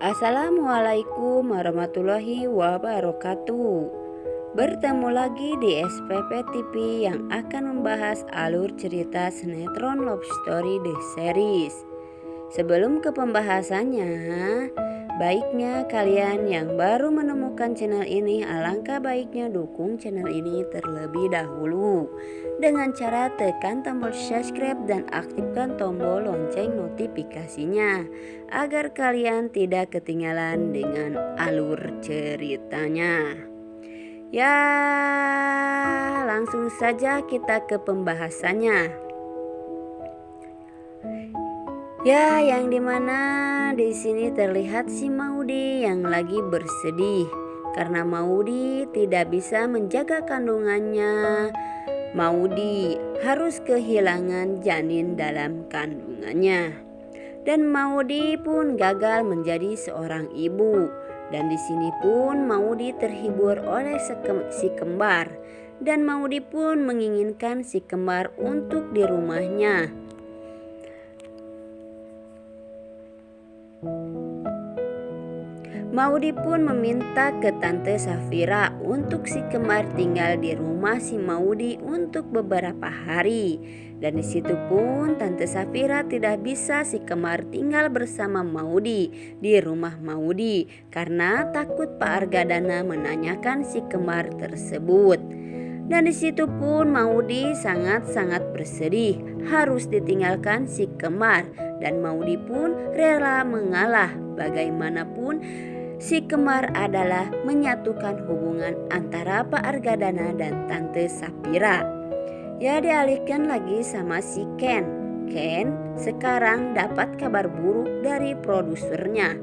Assalamualaikum warahmatullahi wabarakatuh. Bertemu lagi di SPP TV yang akan membahas alur cerita sinetron Love Story The Series. Sebelum ke pembahasannya, baiknya kalian yang baru menemukan channel ini, alangkah baiknya dukung channel ini terlebih dahulu dengan cara tekan tombol subscribe dan aktifkan tombol lonceng notifikasinya agar kalian tidak ketinggalan dengan alur ceritanya. Ya, langsung saja kita ke pembahasannya. Ya, yang dimana di sini terlihat si Maudy yang lagi bersedih karena Maudy tidak bisa menjaga kandungannya. Maudy harus kehilangan janin dalam kandungannya, dan Maudy pun gagal menjadi seorang ibu. Dan di sini pun Maudy terhibur oleh si kembar, dan Maudy pun menginginkan si kembar untuk di rumahnya. Maudy pun meminta ke Tante Safira untuk si kembar tinggal di rumah si Maudy untuk beberapa hari. Dan di situ pun Tante Safira tidak bisa si kembar tinggal bersama Maudy di rumah Maudy karena takut Pak Argadana menanyakan si kembar tersebut. Dan di situ pun Maudy sangat-sangat bersedih harus ditinggalkan si kembar, dan Maudy pun rela mengalah. Bagaimanapun si kembar adalah menyatukan hubungan antara Pak Argadana dan Tante Safira. Ya, dialihkan lagi sama si Ken. Ken sekarang dapat kabar buruk dari produsernya.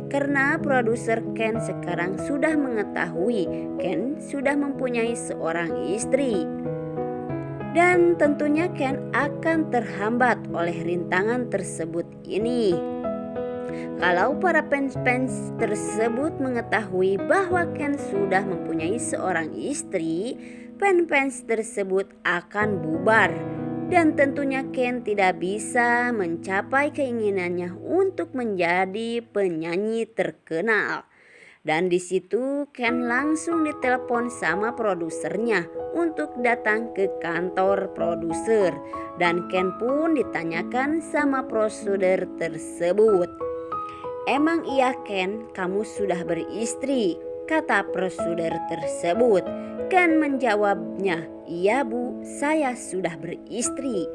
Karena produser Ken sekarang sudah mengetahui Ken sudah mempunyai seorang istri. Dan tentunya Ken akan terhambat oleh rintangan tersebut ini. Kalau para fans tersebut mengetahui bahwa Ken sudah mempunyai seorang istri, fans tersebut akan bubar. Dan tentunya Ken tidak bisa mencapai keinginannya untuk menjadi penyanyi terkenal. Dan di situ Ken langsung ditelepon sama produsernya untuk datang ke kantor produser. Dan Ken pun ditanyakan sama produser tersebut. "Emang iya Ken, kamu sudah beristri?" kata produser tersebut. Ken menjawabnya, "Iya Bu, saya sudah beristri."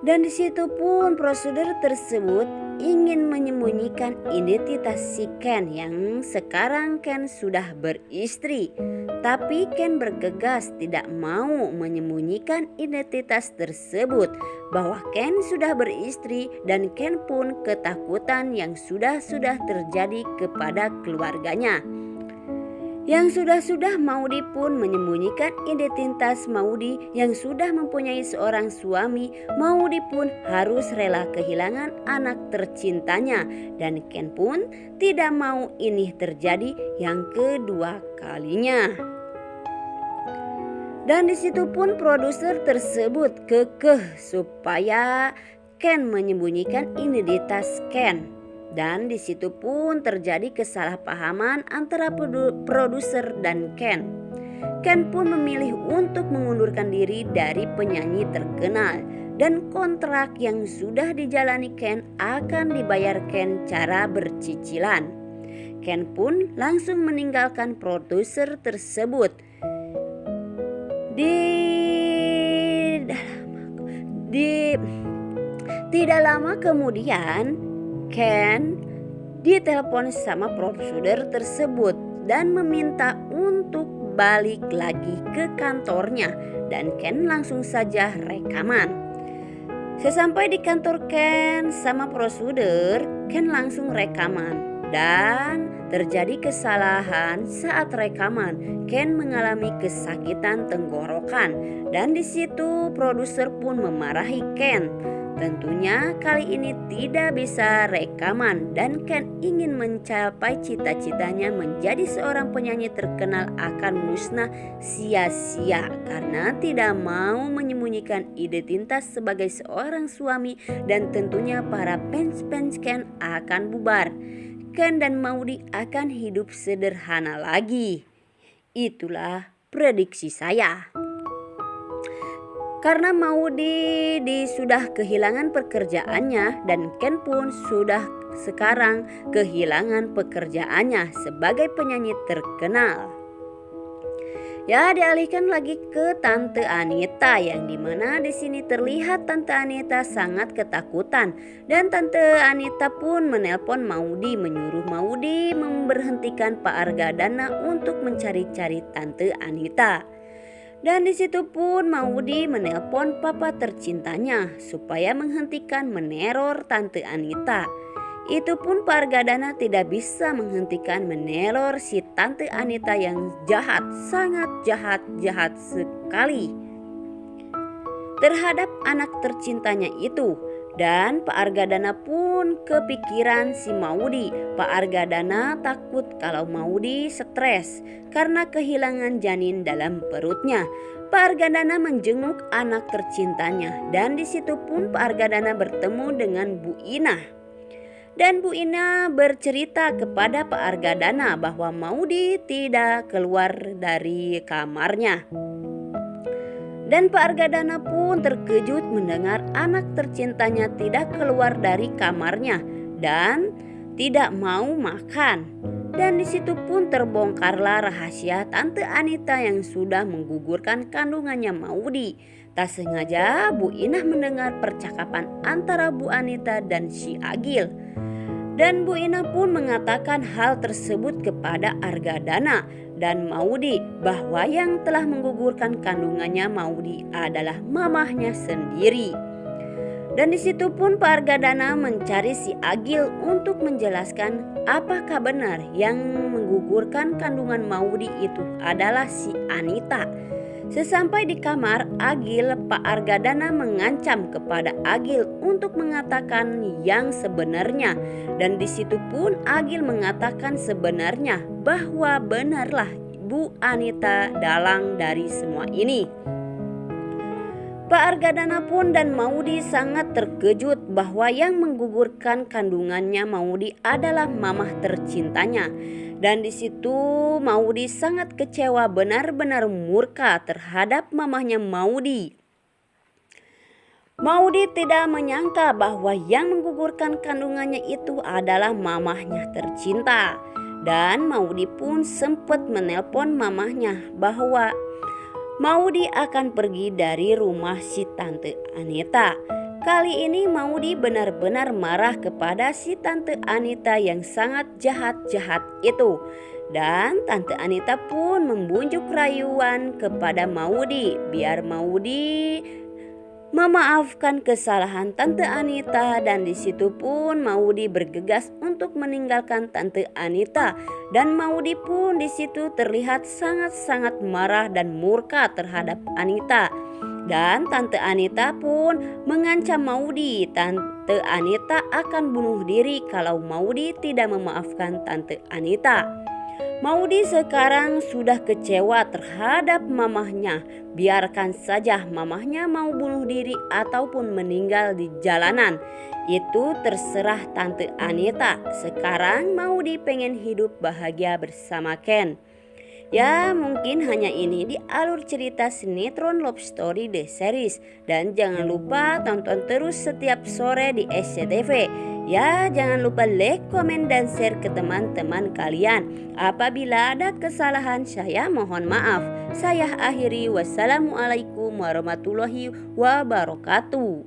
Dan di situ pun produser tersebut ingin menyembunyikan identitas si Ken yang sekarang Ken sudah beristri. Tapi Ken bergegas tidak mau menyembunyikan identitas tersebut bahwa Ken sudah beristri, dan Ken pun ketakutan yang sudah terjadi kepada keluarganya. Yang sudah Maudy pun menyembunyikan identitas Maudy yang sudah mempunyai seorang suami. Maudy pun harus rela kehilangan anak tercintanya, dan Ken pun tidak mau ini terjadi yang kedua kalinya. Dan di situ pun produser tersebut kekeh supaya Ken menyembunyikan identitas Ken. Dan di situ pun terjadi kesalahpahaman antara produser dan Ken. Ken pun memilih untuk mengundurkan diri dari penyanyi terkenal, dan kontrak yang sudah dijalani Ken akan dibayar Ken cara bercicilan. Ken pun langsung meninggalkan produser tersebut. Tidak lama kemudian Ken ditelepon sama produser tersebut dan meminta untuk balik lagi ke kantornya, dan Ken langsung saja rekaman. Sesampai di kantor Ken sama produser, Ken langsung rekaman, dan terjadi kesalahan saat rekaman. Ken mengalami kesakitan tenggorokan, dan di situ produser pun memarahi Ken. Tentunya kali ini tidak bisa rekaman, dan Ken ingin mencapai cita-citanya menjadi seorang penyanyi terkenal akan musnah sia-sia karena tidak mau menyembunyikan identitas sebagai seorang suami, dan tentunya para fans Ken akan bubar. Ken dan Maudi akan hidup sederhana lagi. Itulah prediksi saya. Karena Maudi sudah kehilangan pekerjaannya dan Ken pun sudah sekarang kehilangan pekerjaannya sebagai penyanyi terkenal. Ya, dialihkan lagi ke Tante Anita, yang dimana di sini terlihat Tante Anita sangat ketakutan dan Tante Anita pun menelpon Maudi, menyuruh Maudi memberhentikan Pak Argadana untuk mencari-cari Tante Anita. Dan di situ pun Maudi menelpon papa tercintanya supaya menghentikan meneror Tante Anita. Itu pun Pak Argadana tidak bisa menghentikan meneror si Tante Anita yang jahat, sangat jahat sekali terhadap anak tercintanya itu. Dan Pak Argadana pun kepikiran si Maudi. Pak Argadana takut kalau Maudi stres karena kehilangan janin dalam perutnya. Pak Argadana menjenguk anak tercintanya dan di situ pun Pak Argadana bertemu dengan Bu Ina. Dan Bu Ina bercerita kepada Pak Argadana bahwa Maudi tidak keluar dari kamarnya. Dan Pak Argadana pun terkejut mendengar anak tercintanya tidak keluar dari kamarnya dan tidak mau makan. Dan di situ pun terbongkarlah rahasia Tante Anita yang sudah menggugurkan kandungannya Maudi. Tak sengaja Bu Inah mendengar percakapan antara Bu Anita dan si Agil. Dan Bu Ina pun mengatakan hal tersebut kepada Argadana dan Maudi bahwa yang telah menggugurkan kandungannya Maudi adalah mamahnya sendiri. Dan di situ pun Pak Argadana mencari si Agil untuk menjelaskan apakah benar yang menggugurkan kandungan Maudi itu adalah si Anita. Sesampai di kamar Agil, Pak Argadana mengancam kepada Agil untuk mengatakan yang sebenarnya. Dan di situ pun Agil mengatakan sebenarnya bahwa benarlah Bu Anita dalang dari semua ini. Pak Argadana pun dan Maudi sangat terkejut bahwa yang menggugurkan kandungannya Maudi adalah mamah tercintanya. Dan di situ Maudi sangat kecewa, benar-benar murka terhadap mamahnya Maudi. Maudi tidak menyangka bahwa yang menggugurkan kandungannya itu adalah mamahnya tercinta. Dan Maudi pun sempat menelpon mamahnya bahwa Maudi akan pergi dari rumah si Tante Anita. Kali ini Maudi benar-benar marah kepada si Tante Anita yang sangat jahat itu. Dan Tante Anita pun membujuk rayuan kepada Maudi biar Maudi memaafkan kesalahan Tante Anita. Dan di situ pun Maudi bergegas untuk meninggalkan Tante Anita. Dan Maudi pun di situ terlihat sangat-sangat marah dan murka terhadap Anita. Dan Tante Anita pun mengancam Maudi. Tante Anita akan bunuh diri kalau Maudi tidak memaafkan Tante Anita. Maudi sekarang sudah kecewa terhadap mamahnya. Biarkan saja mamahnya mau bunuh diri ataupun meninggal di jalanan. Itu terserah Tante Anita. Sekarang Maudi pengen hidup bahagia bersama Ken. Ya, mungkin hanya ini di alur cerita sinetron Love Story The Series. Dan jangan lupa tonton terus setiap sore di SCTV. Ya, jangan lupa like, komen, dan share ke teman-teman kalian. Apabila ada kesalahan saya mohon maaf. Saya akhiri, wassalamualaikum warahmatullahi wabarakatuh.